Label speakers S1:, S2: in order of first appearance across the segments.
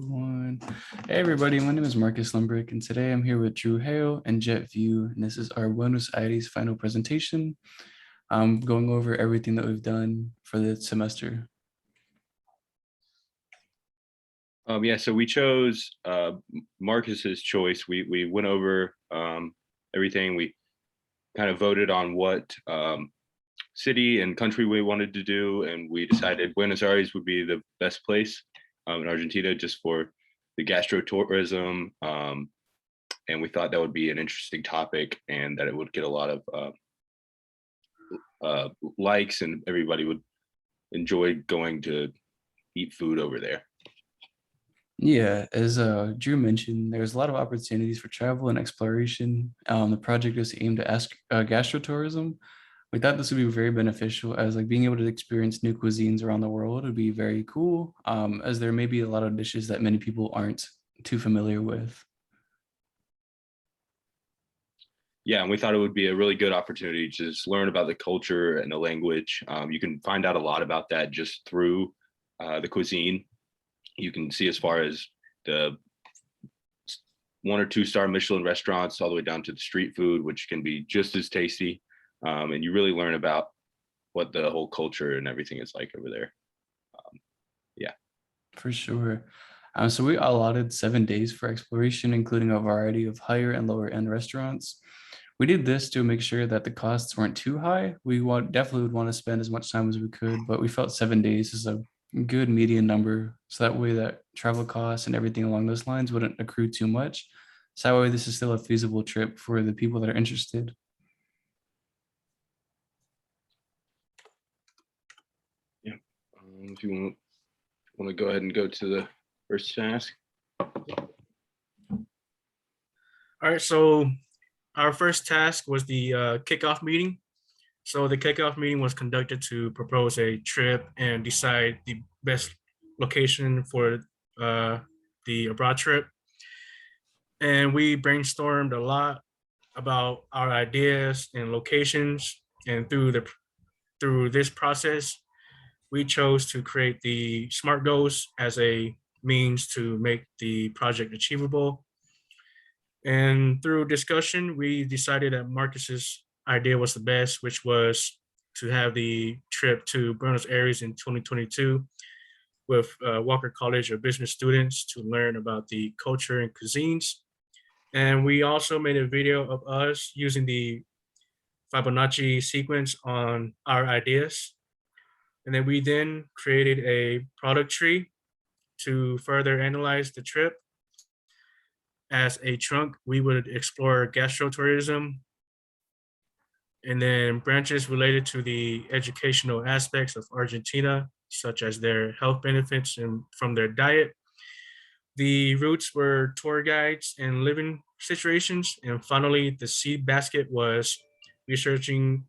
S1: One. Hey everybody, my name is Marcus Lumbrick, and today I'm here with Drew Hale and Jet View, and this is our Buenos Aires final presentation. I'm going over everything that we've done for the semester.
S2: So we chose Marcus's choice. We went over everything. We kind of voted on what city and country we wanted to do, and we decided Buenos Aires would be the best place in Argentina just for the gastrotourism. And we thought that would be an interesting topic and that it would get a lot of likes and everybody would enjoy going to eat food over there.
S1: Yeah, as Drew mentioned, there's a lot of opportunities for travel and exploration. The project is aimed at gastrotourism. We thought this would be very beneficial as like being able to experience new cuisines around the world would be very cool, as there may be a lot of dishes that many people aren't too familiar with.
S2: Yeah, and we thought it would be a really good opportunity to just learn about the culture and the language. You can find out a lot about that just through the cuisine. You can see as far as the 1 or 2 star Michelin restaurants all the way down to the street food, which can be just as tasty. And you really learn about what the whole culture and everything is like over there. Yeah.
S1: For sure. So we allotted 7 days for exploration, including a variety of higher and lower end restaurants. We did this to make sure that the costs weren't too high. Definitely would want to spend as much time as we could, but we felt 7 days is a good median number. So that way that travel costs and everything along those lines wouldn't accrue too much. So that way this is still a feasible trip for the people that are interested.
S2: Yeah. If you want to go ahead and go to the first task.
S3: All right, so our first task was the kickoff meeting. So the kickoff meeting was conducted to propose a trip and decide the best location for the abroad trip. And we brainstormed a lot about our ideas and locations. And through this process, we chose to create the SMART goals as a means to make the project achievable. And through discussion, we decided that Marcus's idea was the best, which was to have the trip to Buenos Aires in 2022 with Walker College of Business students to learn about the culture and cuisines. And we also made a video of us using the Fibonacci sequence on our ideas. And then we created a product tree to further analyze the trip. As a trunk, we would explore gastrotourism and then branches related to the educational aspects of Argentina, such as their health benefits and from their diet. The routes were tour guides and living situations. And finally, the seed basket was researching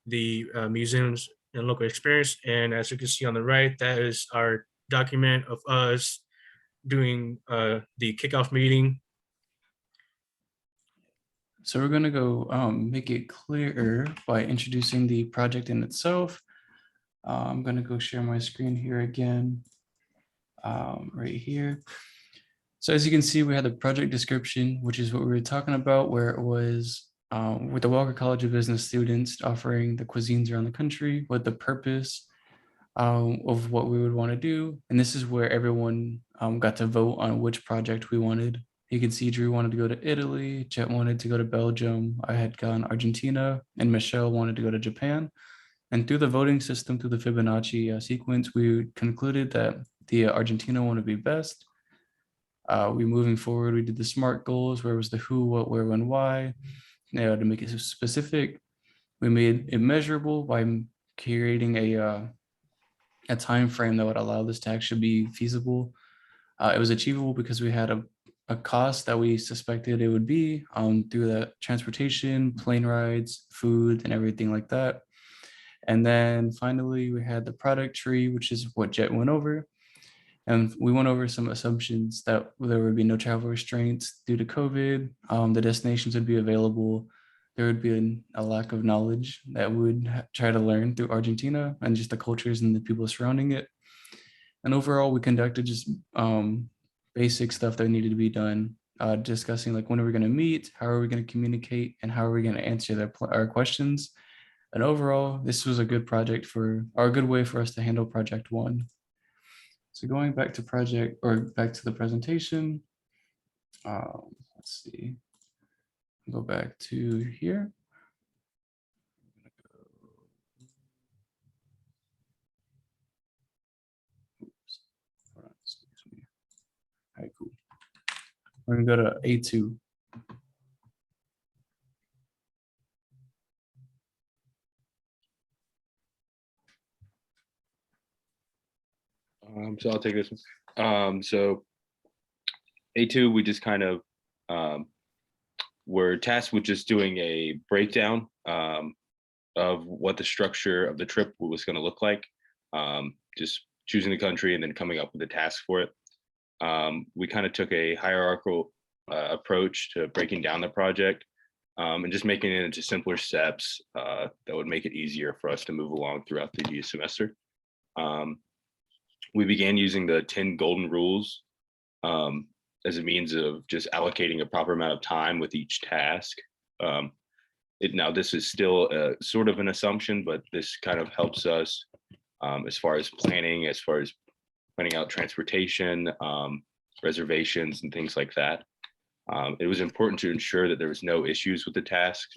S3: the museums and local experience. And as you can see on the right, that is our document of us doing the kickoff meeting.
S1: So we're going to go make it clearer by introducing the project in itself. I'm going to go share my screen here again, right here. So as you can see, we had the project description, which is what we were talking about, where it was with the Walker College of Business students offering the cuisines around the country with the purpose of what we would want to do. And this is where everyone got to vote on which project we wanted. You can see Drew wanted to go to Italy, Jet wanted to go to Belgium, I had gone Argentina, and Michelle wanted to go to Japan. And through the voting system, through the Fibonacci sequence, we concluded that the Argentina one would be best. We moving forward, we did the SMART goals, where was the who, what, where, when, why, to make it specific. We made it measurable by creating a time frame that would allow this to actually be feasible. It was achievable because we had a cost that we suspected it would be through the transportation, plane rides, food, and everything like that. And then finally, we had the product tree, which is what Jet went over. And we went over some assumptions that there would be no travel restraints due to COVID. The destinations would be available. There would be a lack of knowledge that we would try to learn through Argentina and just the cultures and the people surrounding it. And overall, we conducted just basic stuff that needed to be done, discussing like when are we going to meet, how are we going to communicate, and how are we going to answer our questions. And overall, this was a good project or a good way for us to handle project one. So going back to back to the presentation, let's see, go back to here. Oops. Hold on, excuse me. All right, cool. We're gonna go to A2.
S2: So I'll take this one. So A2, we just kind of were tasked with just doing a breakdown of what the structure of the trip was going to look like. Just choosing the country and then coming up with a task for it. We kind of took a hierarchical approach to breaking down the project and just making it into simpler steps that would make it easier for us to move along throughout the semester. We began using the 10 golden rules as a means of just allocating a proper amount of time with each task. Now, this is still sort of an assumption, but this kind of helps us as far as planning out transportation, reservations, and things like that. It was important to ensure that there was no issues with the task,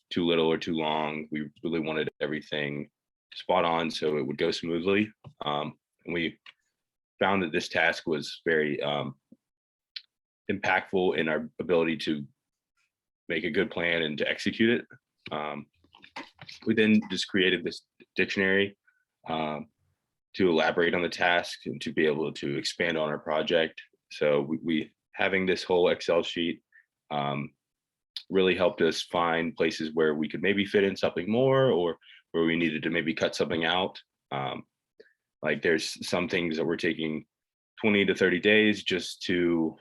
S2: too little or too long. We really wanted everything spot on so it would go smoothly. And we found that this task was very impactful in our ability to make a good plan and to execute it. We then just created this dictionary to elaborate on the task and to be able to expand on our project. So we having this whole Excel sheet really helped us find places where we could maybe fit in something more, or where we needed to maybe cut something out. Like there's some things that we're taking 20 to 30 days just to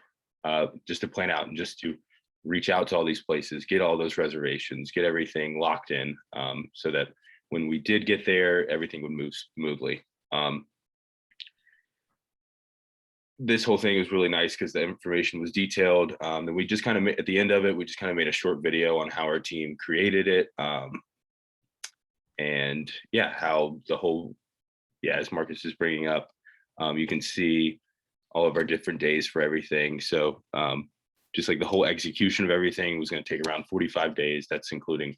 S2: plan out and just to reach out to all these places, get all those reservations, get everything locked in, so that when we did get there, everything would move smoothly. This whole thing was really nice because the information was detailed. And we just kind of, at the end of it, we just kind of made a short video on how our team created it. And yeah, how the whole, as Marcus is bringing up, you can see all of our different days for everything. So just like the whole execution of everything was going to take around 45 days. That's including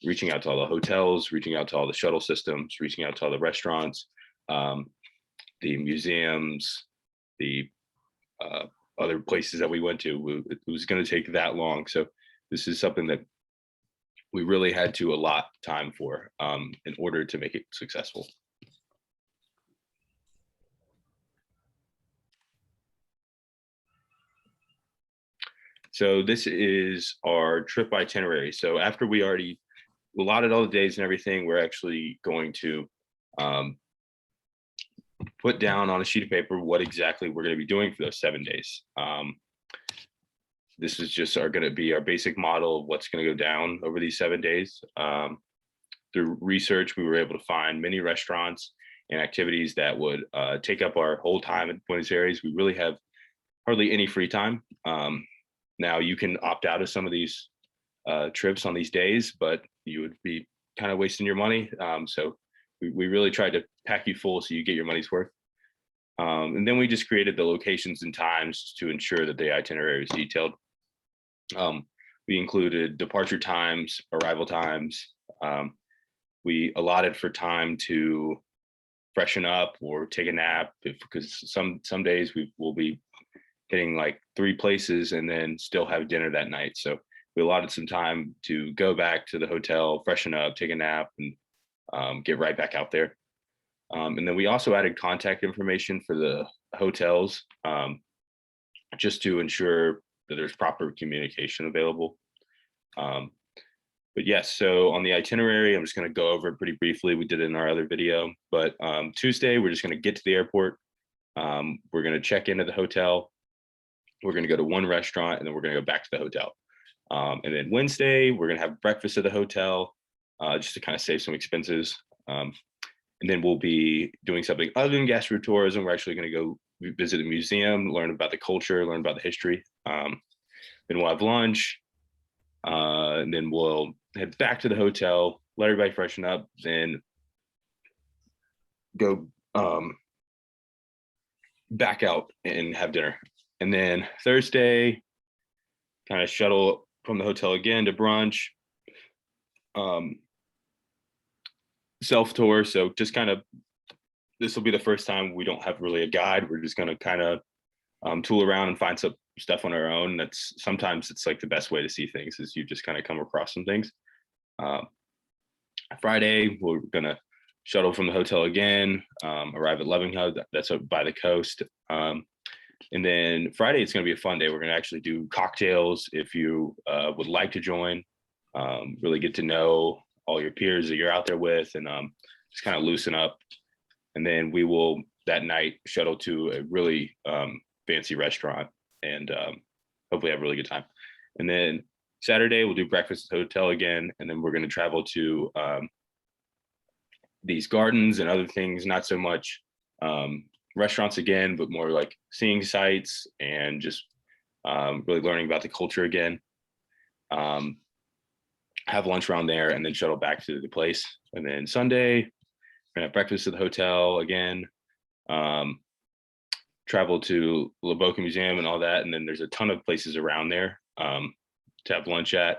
S2: reaching out to all the hotels, reaching out to all the shuttle systems, reaching out to all the restaurants, the museums, the other places that we went to. It was going to take that long. So this is something that we really had to allot time for in order to make it successful. So this is our trip itinerary. So after we already allotted all the days and everything, we're actually going to put down on a sheet of paper what exactly we're going to be doing for those 7 days. This is just going to be our basic model of what's going to go down over these 7 days. Through research, we were able to find many restaurants and activities that would take up our whole time in Buenos Aires. We really have hardly any free time. Now you can opt out of some of these trips on these days, but you would be kind of wasting your money. So we really tried to pack you full so you get your money's worth. And then we just created the locations and times to ensure that the itinerary was detailed. We included departure times, arrival times. We allotted for time to freshen up or take a nap, because some days we will be hitting like 3 places and then still have dinner that night. So we allotted some time to go back to the hotel, freshen up, take a nap, and get right back out there. And then we also added contact information for the hotels, just to ensure that there's proper communication available. But yes, so on the itinerary, I'm just going to go over it pretty briefly. We did it in our other video, but Tuesday, we're just going to get to the airport. We're going to check into the hotel. We're going to go to one restaurant, and then we're going to go back to the hotel. And then Wednesday, we're going to have breakfast at the hotel, just to kind of save some expenses. And then we'll be doing something other than gastro tourism. We're actually going to go visit the museum, learn about the culture, learn about the history. Then we'll have lunch, and then we'll head back to the hotel, let everybody freshen up, then go back out and have dinner. And then Thursday, kind of shuttle from the hotel again to brunch, self-tour. So just kind of, this will be the first time we don't have really a guide. We're just going to kind of tool around and find some stuff on our own. That's sometimes it's like the best way to see things is you just kind of come across some things. Friday, we're going to shuttle from the hotel again, arrive at Levingham, that's up by the coast. And then Friday, it's going to be a fun day. We're going to actually do cocktails if you would like to join, really get to know all your peers that you're out there with, and just kind of loosen up. And then we will that night shuttle to a really fancy restaurant and hopefully have a really good time. And then Saturday, we'll do breakfast at the hotel again. And then we're going to travel to these gardens and other things, not so much restaurants again, but more like seeing sights and just really learning about the culture again. Have lunch around there and then shuttle back to the place. And then Sunday, we're gonna have breakfast at the hotel again, travel to Le Boca Museum and all that. And then there's a ton of places around there to have lunch at.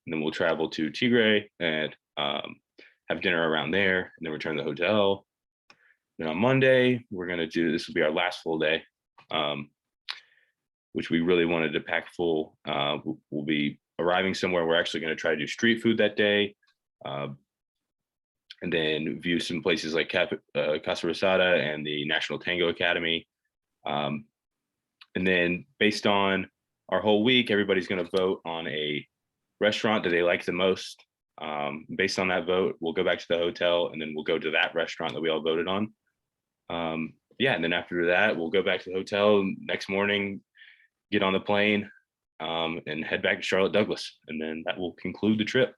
S2: And then we'll travel to Tigre and have dinner around there and then return to the hotel. Then on Monday, we're gonna do, this will be our last full day, which we really wanted to pack full. We'll be arriving somewhere. We're actually gonna try to do street food that day. And then view some places like Casa Rosada and the National Tango Academy. And then based on our whole week, everybody's gonna vote on a restaurant that they like the most. Based on that vote, we'll go back to the hotel and then we'll go to that restaurant that we all voted on. Yeah, and then after that, we'll go back to the hotel next morning, get on the plane, and head back to Charlotte Douglas. And then that will conclude the trip.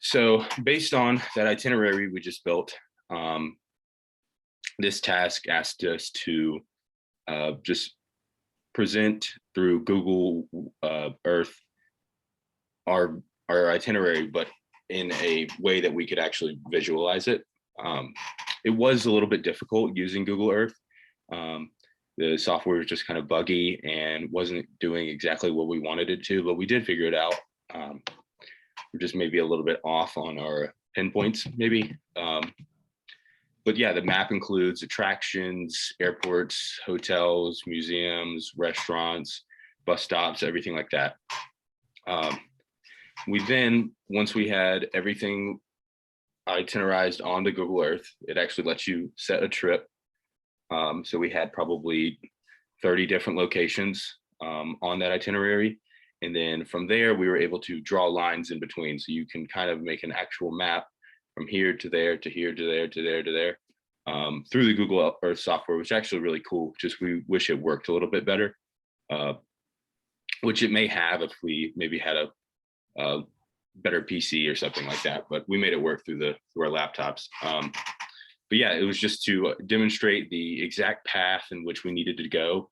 S2: So based on that itinerary we just built, this task asked us to just present through Google Earth our itinerary, but in a way that we could actually visualize it. It was a little bit difficult using Google Earth. The software was just kind of buggy and wasn't doing exactly what we wanted it to, but we did figure it out. We're just maybe a little bit off on our pinpoints, maybe. But yeah, the map includes attractions, airports, hotels, museums, restaurants, bus stops, everything like that. We then, once we had everything itinerized onto Google Earth, it actually lets you set a trip. So we had probably 30 different locations on that itinerary. And then from there, we were able to draw lines in between. So you can kind of make an actual map from here to there, to here, to there, to there, to there, through the Google Earth software, which is actually really cool. Just we wish it worked a little bit better, which it may have if we maybe had a better PC or something like that. But we made it work through our laptops. But yeah, it was just to demonstrate the exact path in which we needed to go,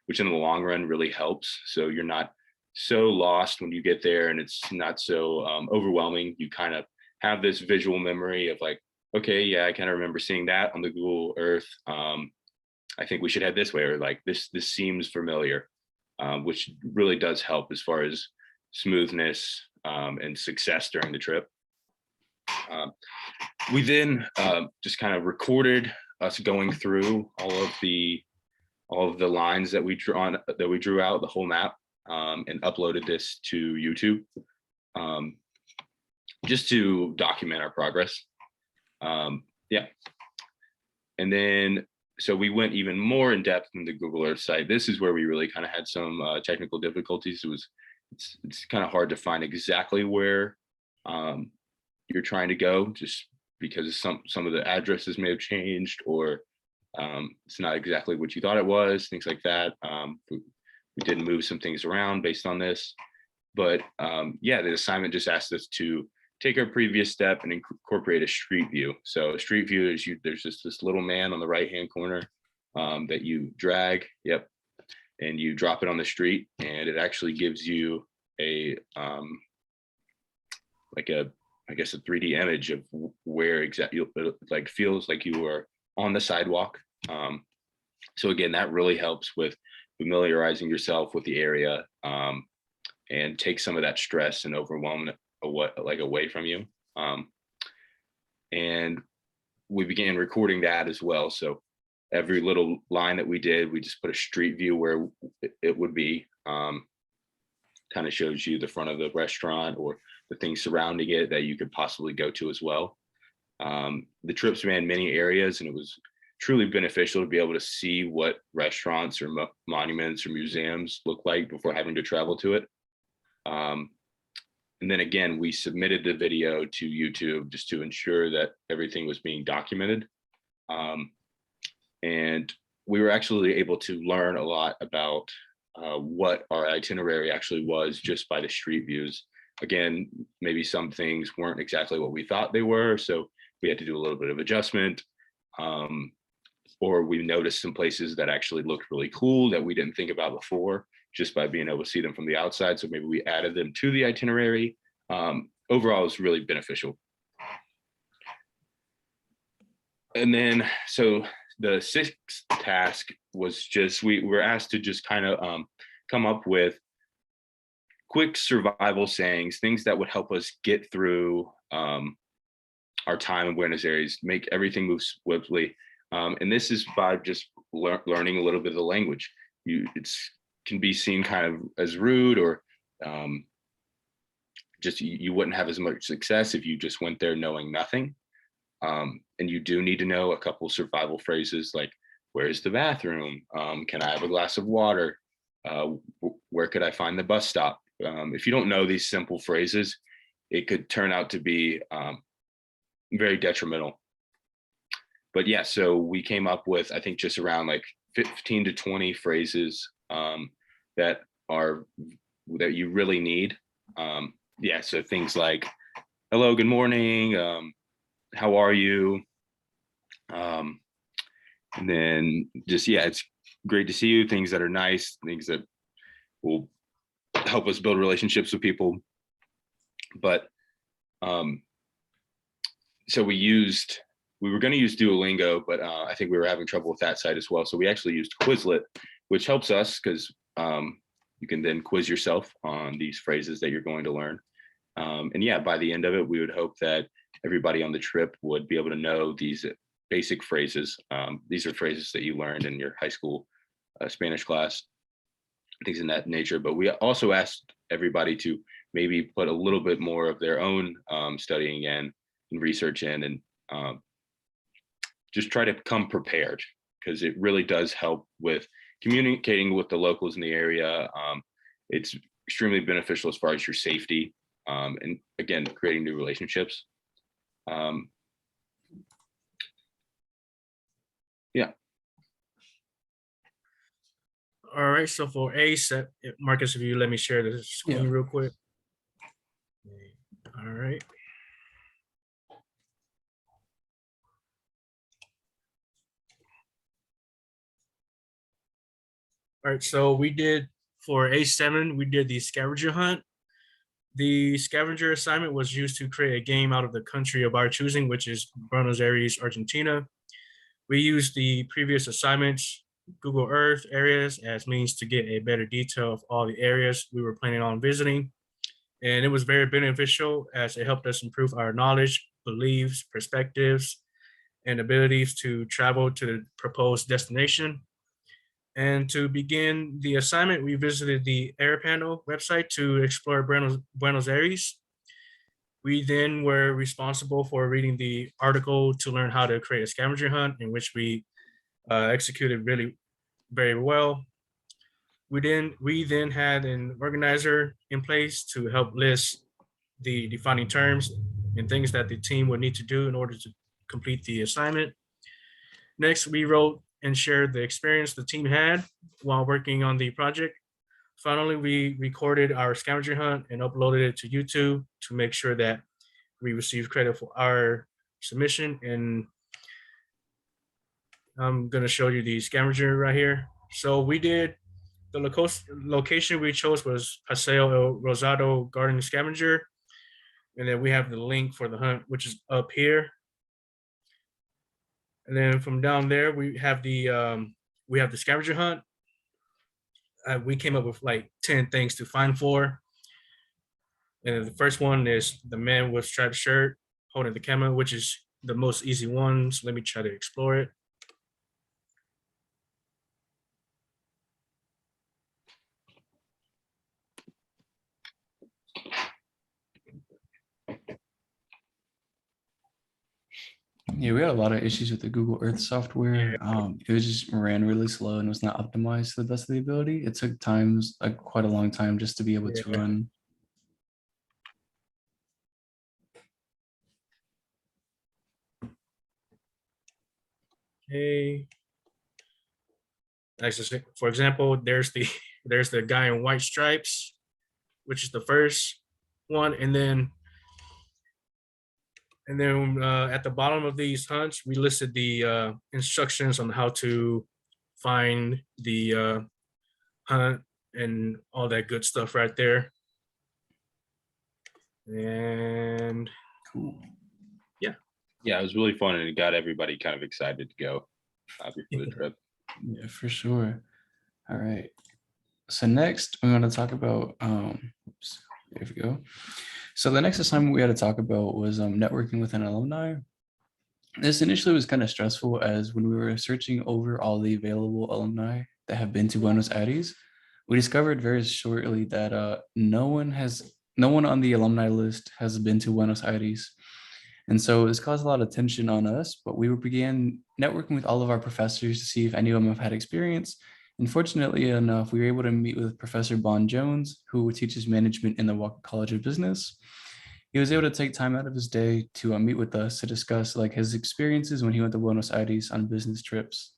S2: which in the long run really helps. So you're not so lost when you get there and it's not so overwhelming. You kind of have this visual memory of like, okay, yeah, I kind of remember seeing that on the Google Earth. I think we should head this way, or like this seems familiar, which really does help as far as smoothness and success during the trip. We then just kind of recorded us going through all of the lines that we drew out, the whole map, and uploaded this to YouTube, just to document our progress. Yeah. And then, so we went even more in depth in the Google Earth site. This is where we really kind of had some technical difficulties. It's kind of hard to find exactly where you're trying to go, just because some of the addresses may have changed, or it's not exactly what you thought it was, things like that. We did move some things around based on this, but yeah, the assignment just asked us to take our previous step and incorporate a street view. So a street view is there's just this little man on the right-hand corner that you drag, yep, and you drop it on the street, and it actually gives you a like a, I guess, a 3D image of where exactly, like feels like you are on the sidewalk. So again, that really helps with familiarizing yourself with the area, and take some of that stress and overwhelm away from you. And we began recording that as well. So every little line that we did, we just put a street view where it would be. Kind of shows you the front of the restaurant or the things surrounding it that you could possibly go to as well. The trip spanned many areas, and it was truly beneficial to be able to see what restaurants or monuments or museums look like before having to travel to it. And then again, we submitted the video to YouTube just to ensure that everything was being documented. And we were actually able to learn a lot about what our itinerary actually was just by the street views. Again, maybe some things weren't exactly what we thought they were, so we had to do a little bit of adjustment. Or we noticed some places that actually looked really cool that we didn't think about before, just by being able to see them from the outside. So maybe we added them to the itinerary. Overall, it's really beneficial. And then, so the sixth task was just, we were asked to just kind of come up with quick survival sayings, things that would help us get through our time in Buenos Aires, make everything move swiftly. And this is by just learning a little bit of the language. It's can be seen kind of as rude, or just you wouldn't have as much success if you just went there knowing nothing. And you do need to know a couple survival phrases like, where's the bathroom? Can I have a glass of water? Where could I find the bus stop? If you don't know these simple phrases, it could turn out to be very detrimental. But yeah, so we came up with, I think, just around like 15 to 20 phrases that you really need. Yeah, so things like, hello, good morning, how are you? And then just, yeah, it's great to see you, things that are nice, things that will help us build relationships with people. But so we were going to use Duolingo, but I think we were having trouble with that site as well. So we actually used Quizlet, which helps us because you can then quiz yourself on these phrases that you're going to learn. And yeah, by the end of it, we would hope that everybody on the trip would be able to know these basic phrases. These are phrases that you learned in your high school Spanish class, things in that nature. But we also asked everybody to maybe put a little bit more of their own studying in and research in, and just try to come prepared, because it really does help with communicating with the locals in the area. It's extremely beneficial as far as your safety, and again, creating new relationships. Yeah.
S3: All right, so for A set, Marcus, if you let me share the screen real quick. All right. All right, so we did, for A7, we did the scavenger hunt. The scavenger assignment was used to create a game out of the country of our choosing, which is Buenos Aires, Argentina. We used the previous assignments, Google Earth areas, as means to get a better detail of all the areas we were planning on visiting. And it was very beneficial as it helped us improve our knowledge, beliefs, perspectives, and abilities to travel to the proposed destination. And to begin the assignment, we visited the Air Panel website to explore Buenos Aires. We then were responsible for reading the article to learn how to create a scavenger hunt, in which we executed very well. We then had an organizer in place to help list the defining terms and things that the team would need to do in order to complete the assignment. Next, we wrote and shared the experience the team had while working on the project. Finally, we recorded our scavenger hunt and uploaded it to YouTube to make sure that we received credit for our submission. And I'm gonna show you the scavenger right here. So we did the location we chose was Paseo El Rosado Garden Scavenger, and then we have the link for the hunt, which is up here. And then from down there, we have the scavenger hunt. We came up with like 10 things to find for. And the first one is the man with striped shirt holding the camera, which is the most easy one. So let me try to explore it.
S1: Yeah, we had a lot of issues with the Google Earth software. It was just ran really slow and was not optimized to the best of the ability. It took times, like quite a long time, just to be able to
S3: Yeah.
S1: run.
S3: Okay. For example, there's the guy in white stripes, which is the first one, and then at the bottom of these hunts, we listed the instructions on how to find the hunt and all that good stuff right there. And
S1: Cool.
S2: Yeah, it was really fun and it got everybody kind of excited to go before the trip.
S1: Yeah, for sure. All right. So next, I'm going to talk about, oops, there we go. So the next assignment we had to talk about was networking with an alumni. This initially was kind of stressful, as when we were searching over all the available alumni that have been to Buenos Aires, we discovered very shortly that no one on the alumni list has been to Buenos Aires. And so this caused a lot of tension on us, but we began networking with all of our professors to see if any of them have had experience. And fortunately enough, we were able to meet with Professor Bon Jones, who teaches management in the Walker College of Business. He was able to take time out of his day to meet with us to discuss like his experiences when he went to Buenos Aires on business trips.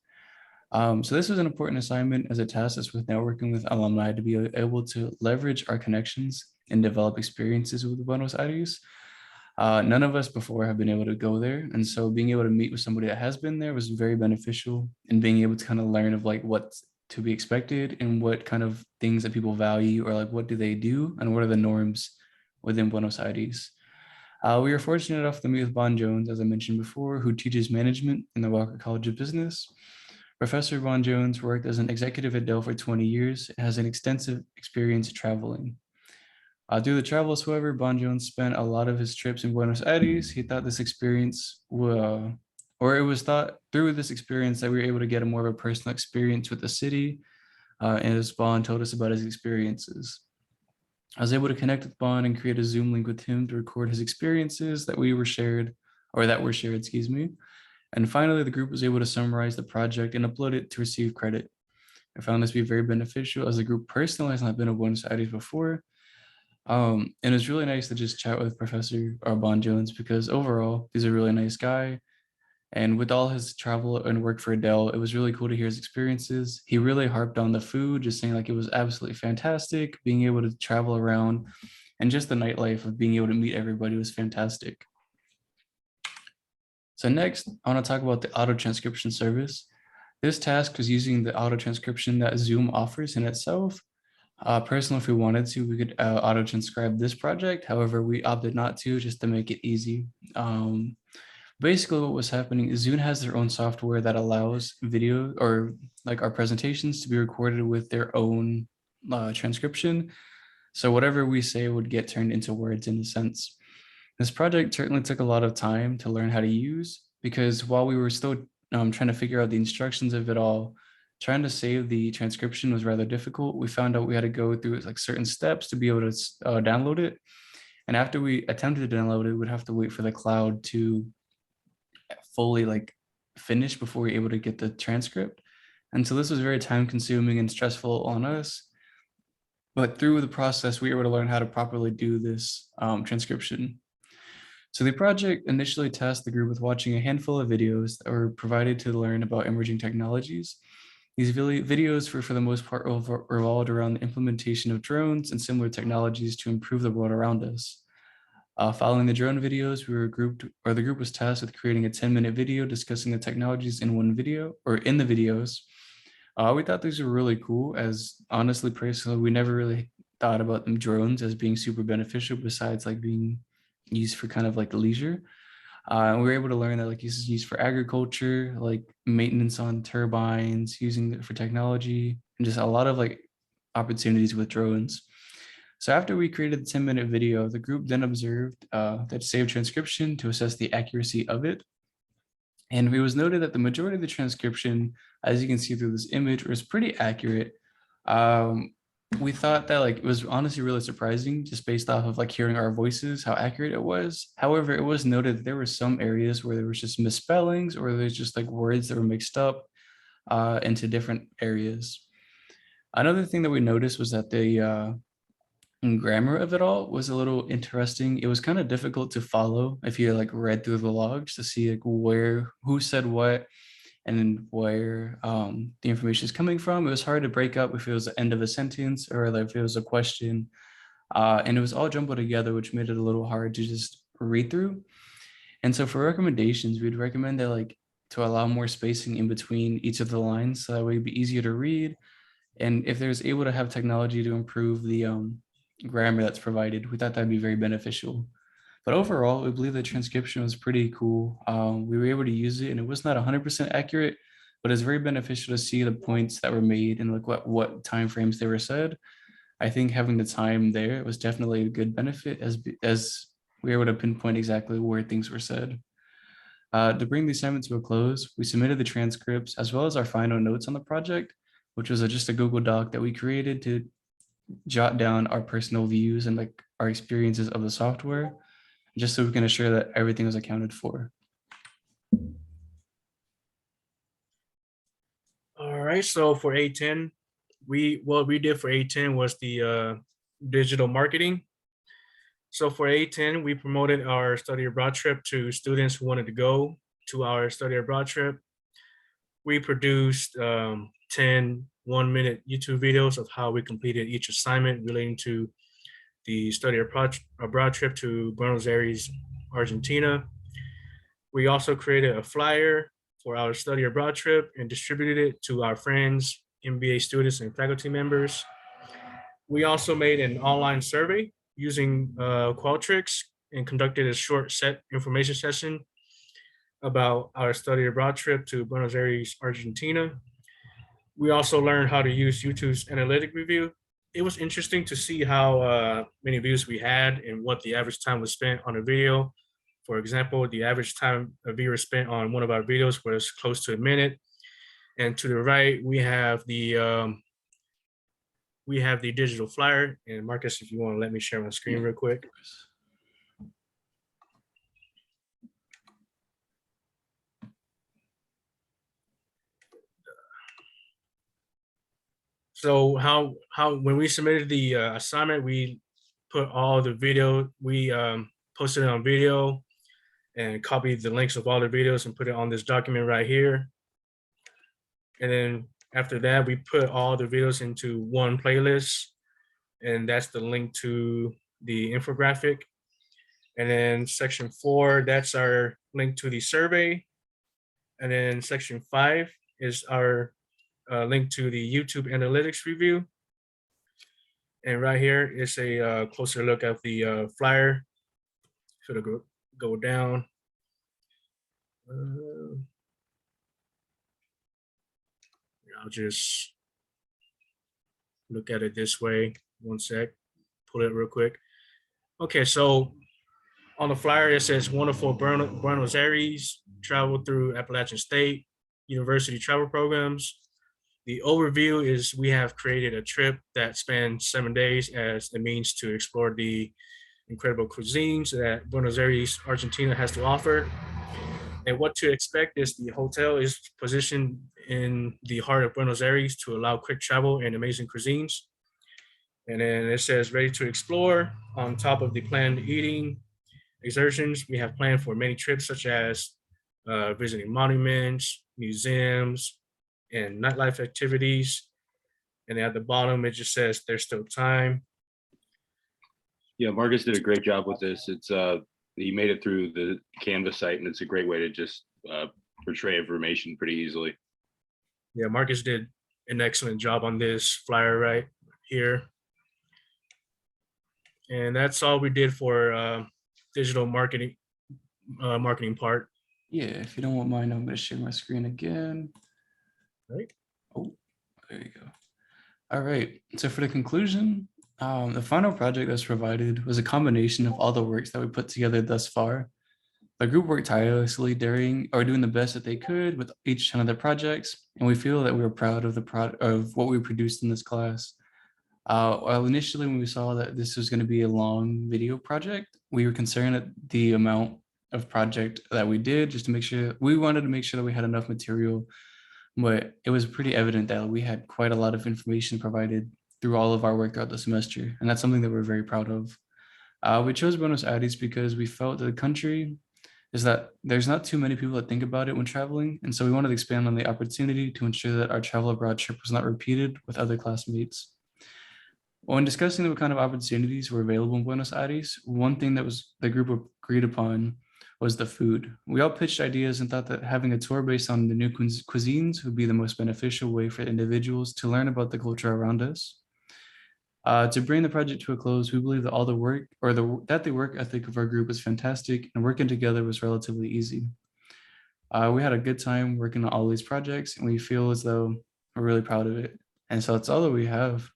S1: So this was an important assignment, as it tasked us with networking with alumni to be able to leverage our connections and develop experiences with Buenos Aires. None of us before have been able to go there. And so being able to meet with somebody that has been there was very beneficial, and being able to kind of learn of like what's to be expected and what kind of things that people value, or like what do they do and what are the norms within Buenos Aires. We were fortunate enough to meet with Bon Jones, as I mentioned before, who teaches management in the Walker College of Business. Professor Bon Jones worked as an executive at Dell for 20 years and has an extensive experience traveling. Through the travels, however, Bon Jones spent a lot of his trips in Buenos Aires. He thought this experience, or it was thought through this experience that we were able to get a more of a personal experience with the city. And as Bon told us about his experiences, I was able to connect with Bon and create a Zoom link with him to record his experiences that were shared, excuse me. And finally, the group was able to summarize the project and upload it to receive credit. I found this to be very beneficial, as the group personally has not been to Buenos Aires before. And it was really nice to just chat with Professor Bon Jones, because overall, he's a really nice guy. And with all his travel and work for Dell, it was really cool to hear his experiences. He really harped on the food, just saying like it was absolutely fantastic. Being able to travel around and just the nightlife of being able to meet everybody was fantastic. So next, I want to talk about the auto transcription service. This task was using the auto transcription that Zoom offers in itself. Personally, if we wanted to, we could auto transcribe this project. However, we opted not to, just to make it easy. Basically what was happening is Zoom has their own software that allows video, or like our presentations, to be recorded with their own transcription. So whatever we say would get turned into words in a sense. This project certainly took a lot of time to learn how to use, because while we were still trying to figure out the instructions of it all, trying to save the transcription was rather difficult. We found out we had to go through like certain steps to be able to download it. And after we attempted to download it, we'd have to wait for the cloud to fully like finish before we were able to get the transcript. And so this was very time consuming and stressful on us. But through the process, we were able to learn how to properly do this transcription. So the project initially tasked the group with watching a handful of videos that were provided to learn about emerging technologies. These videos were for the most part revolved around the implementation of drones and similar technologies to improve the world around us. Following the drone videos, we were grouped, or the group was tasked with creating a 10-minute video discussing the technologies in one video or in the videos. We thought these were really cool, as honestly, personally, we never really thought about them drones as being super beneficial besides like being used for kind of like leisure. And we were able to learn that like this is used for agriculture, like maintenance on turbines, using it for technology, and just a lot of like opportunities with drones. So after we created the 10-minute video, the group then observed that saved transcription to assess the accuracy of it. And it was noted that the majority of the transcription, as you can see through this image, was pretty accurate. We thought that like it was honestly really surprising just based off of like hearing our voices, how accurate it was. However, it was noted that there were some areas where there was just misspellings or there's just like words that were mixed up into different areas. Another thing that we noticed was that the grammar of it all was a little interesting. It was kind of difficult to follow if you like read through the logs to see like where, who said what, and then where the information is coming from. It was hard to break up if it was the end of a sentence or like if it was a question. And it was all jumbled together, which made it a little hard to just read through. And so for recommendations, we'd recommend that like to allow more spacing in between each of the lines so that way it'd be easier to read. And if there's able to have technology to improve the grammar that's provided, we thought that'd be very beneficial. But overall, we believe the transcription was pretty cool. We were able to use it and it was not 100% accurate, but it's very beneficial to see the points that were made and like what timeframes they were said. I think having the time there was definitely a good benefit as we were able to pinpoint exactly where things were said. To bring the assignment to a close, we submitted the transcripts as well as our final notes on the project, which was just a Google Doc that we created to jot down our personal views and like our experiences of the software, just so we can assure that everything was accounted for.
S3: All right, so for A10, what we did for A10 was the digital marketing. So for A10, we promoted our study abroad trip to students who wanted to go to our study abroad trip. We produced 10 one-minute YouTube videos of how we completed each assignment relating to the study abroad trip to Buenos Aires, Argentina. We also created a flyer for our study abroad trip and distributed it to our friends, MBA students, and faculty members. We also made an online survey using Qualtrics and conducted a short set information session about our study abroad trip to Buenos Aires, Argentina. We also learned how to use YouTube's analytic review. It was interesting to see how many views we had and what the average time was spent on a video. For example, the average time a viewer spent on one of our videos was close to a minute. And to the right, we have the digital flyer. And Marcus, if you want to let me share my screen real quick. So how when we submitted the assignment, we put all the video, we posted it on video and copied the links of all the videos and put it on this document right here. And then after that, we put all the videos into one playlist, and that's the link to the infographic. And then section 4, that's our link to the survey. And then section 5 is our link to the YouTube analytics review. And right here is a closer look at the flyer. So to go down. I'll just look at it this way. One sec, pull it real quick. Okay, so on the flyer, it says wonderful Buenos Aires, travel through Appalachian State, university travel programs. The overview is we have created a trip that spans 7 days as a means to explore the incredible cuisines that Buenos Aires, Argentina has to offer. And what to expect is the hotel is positioned in the heart of Buenos Aires to allow quick travel and amazing cuisines. And then it says ready to explore. On top of the planned eating exertions, we have planned for many trips such as visiting monuments, museums, and nightlife activities. And at the bottom, it just says there's still time.
S2: Yeah, Marcus did a great job with this. It's he made it through the Canvas site, and it's a great way to just portray information pretty easily.
S3: Yeah, Marcus did an excellent job on this flyer right here. And that's all we did for digital marketing part.
S1: Yeah, if you don't mind, I'm going to share my screen again.
S3: Right.
S1: Oh, there you go. All right. So for the conclusion, the final project that's provided was a combination of all the works that we put together thus far. The group worked tirelessly doing the best that they could with each one of their projects, and we feel that we were proud of of what we produced in this class. Well, initially, when we saw that this was going to be a long video project, we were concerned at the amount of project that we did, just to make sure we wanted to make sure that we had enough material. But it was pretty evident that we had quite a lot of information provided through all of our work throughout the semester, and that's something that we're very proud of. We chose Buenos Aires because we felt that the country is that there's not too many people that think about it when traveling, and so we wanted to expand on the opportunity to ensure that our travel abroad trip was not repeated with other classmates. When discussing what kind of opportunities were available in Buenos Aires, one thing that was the group agreed upon was the food. We all pitched ideas and thought that having a tour based on the new cuisines would be the most beneficial way for individuals to learn about the culture around us. To bring the project to a close, we believe that all the work that the work ethic of our group was fantastic and working together was relatively easy. We had a good time working on all these projects and we feel as though we're really proud of it. And so that's all that we have.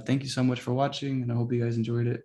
S1: Thank you so much for watching and I hope you guys enjoyed it.